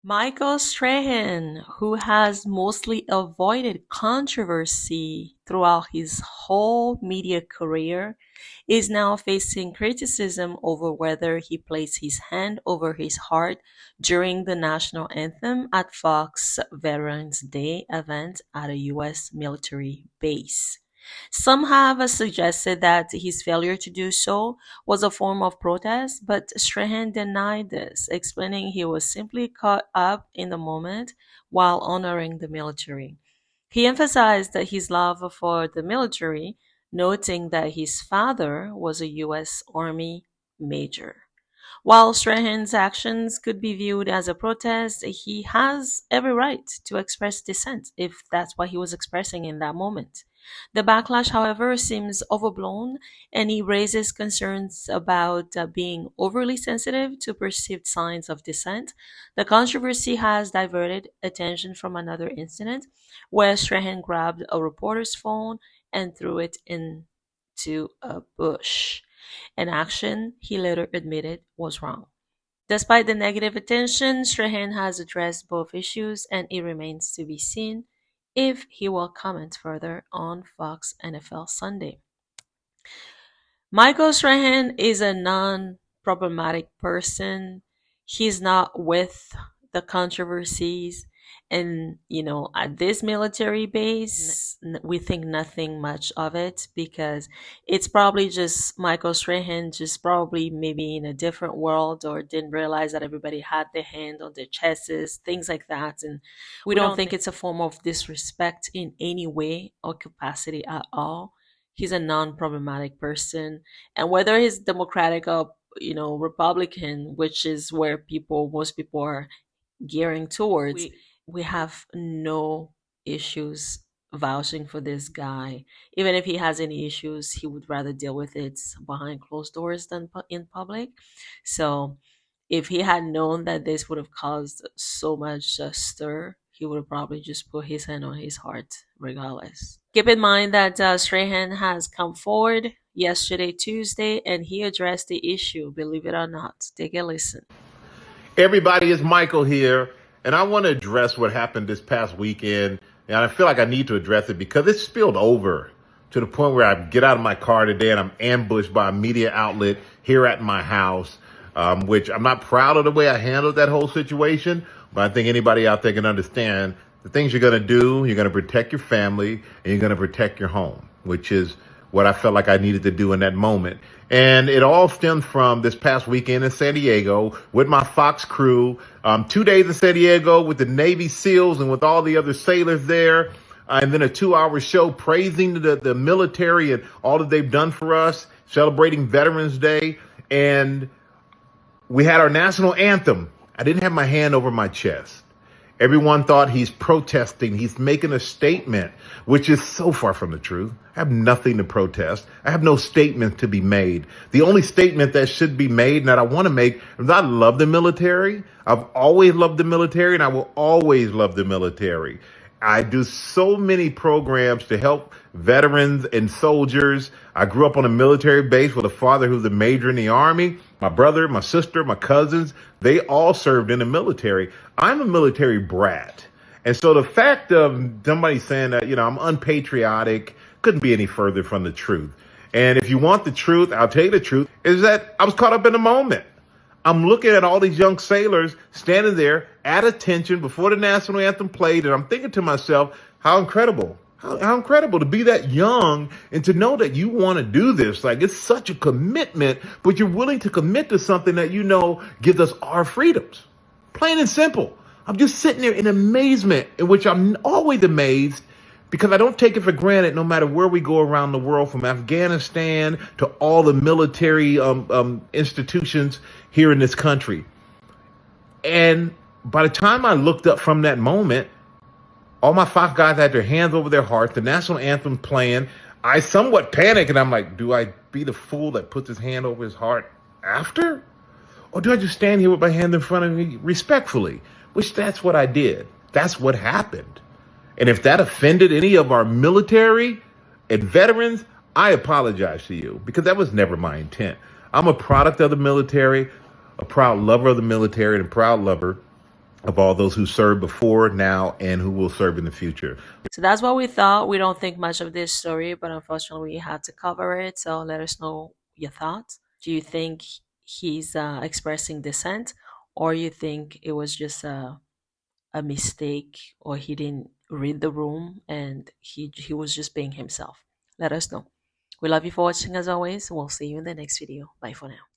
Michael Strahan, who has mostly avoided controversy throughout his whole media career, is now facing criticism over whether he placed his hand over his heart during the national anthem at Fox Veterans Day event at a U.S. military base. Some have suggested that his failure to do so was a form of protest, but Strahan denied this, explaining he was simply caught up in the moment while honoring the military. He emphasized that his love for the military, noting that his father was a U.S. Army major. While Strahan's actions could be viewed as a protest, he has every right to express dissent if that's what he was expressing in that moment. The backlash, however, seems overblown, and he raises concerns about being overly sensitive to perceived signs of dissent. The controversy has diverted attention from another incident where Strahan grabbed a reporter's phone and threw it into a bush, an action he later admitted was wrong. Despite the negative attention, Strahan has addressed both issues, and it remains to be seen if he will comment further on Fox NFL Sunday. Michael Strahan is a non problematic person. He's not with the controversies. And, at this military base, we think nothing much of it because it's probably just Michael Strahan, just probably maybe in a different world or didn't realize that everybody had their hand on their chests, things like that. And we don't think it's a form of disrespect in any way or capacity at all. He's a non-problematic person, and whether he's Democratic or Republican, which is where most people are gearing towards, we have no issues vouching for this guy. Even if he has any issues, he would rather deal with it behind closed doors than in public. So if he had known that this would have caused so much stir, he would have probably just put his hand on his heart regardless. Keep in mind that Strahan has come forward yesterday, Tuesday, and he addressed the issue, believe it or not. Take a listen. Everybody, it's Michael here, and I want to address what happened this past weekend. And I feel like I need to address it because it spilled over to the point where I get out of my car today and I'm ambushed by a media outlet here at my house, which I'm not proud of the way I handled that whole situation. But I think anybody out there can understand the things you're going to do. You're going to protect your family and you're going to protect your home, which is what I felt like I needed to do in that moment. And it all stemmed from this past weekend in San Diego with my Fox crew. 2 days in San Diego with the Navy SEALs and with all the other sailors there. And then a 2-hour show praising the military and all that they've done for us, celebrating Veterans Day. And we had our national anthem. I didn't have my hand over my chest. Everyone thought he's protesting. He's making a statement, which is so far from the truth. I have nothing to protest. I have no statement to be made. The only statement that should be made and that I want to make is I love the military. I've always loved the military and I will always love the military. I do so many programs to help veterans and soldiers. I grew up on a military base with a father who's a major in the Army. My brother, my sister, my cousins, they all served in the military. I'm a military brat. And so the fact of somebody saying that, I'm unpatriotic couldn't be any further from the truth. And if you want the truth, I'll tell you the truth, is that I was caught up in the moment. I'm looking at all these young sailors standing there at attention before the national anthem played, and I'm thinking to myself, how incredible. How incredible to be that young and to know that you want to do this. Like, it's such a commitment, but you're willing to commit to something that gives us our freedoms. Plain and simple. I'm just sitting there in amazement, in which I'm always amazed because I don't take it for granted no matter where we go around the world, from Afghanistan to all the military institutions here in this country. And by the time I looked up from that moment, all my Fox guys had their hands over their hearts, the national anthem playing. I somewhat panicked and I'm like, do I be the fool that puts his hand over his heart after? Or do I just stand here with my hand in front of me respectfully? Which that's what I did. That's what happened. And if that offended any of our military and veterans, I apologize to you because that was never my intent. I'm a product of the military, a proud lover of the military and a proud lover of all those who served before, now, and who will serve in the future. So that's what we thought. We don't think much of this story, but unfortunately we had to cover it. So let us know your thoughts. Do you think he's expressing dissent, or you think it was just a mistake, or he didn't read the room and he was just being himself? Let us know. We love you for watching as always. We'll see you in the next video. Bye for now.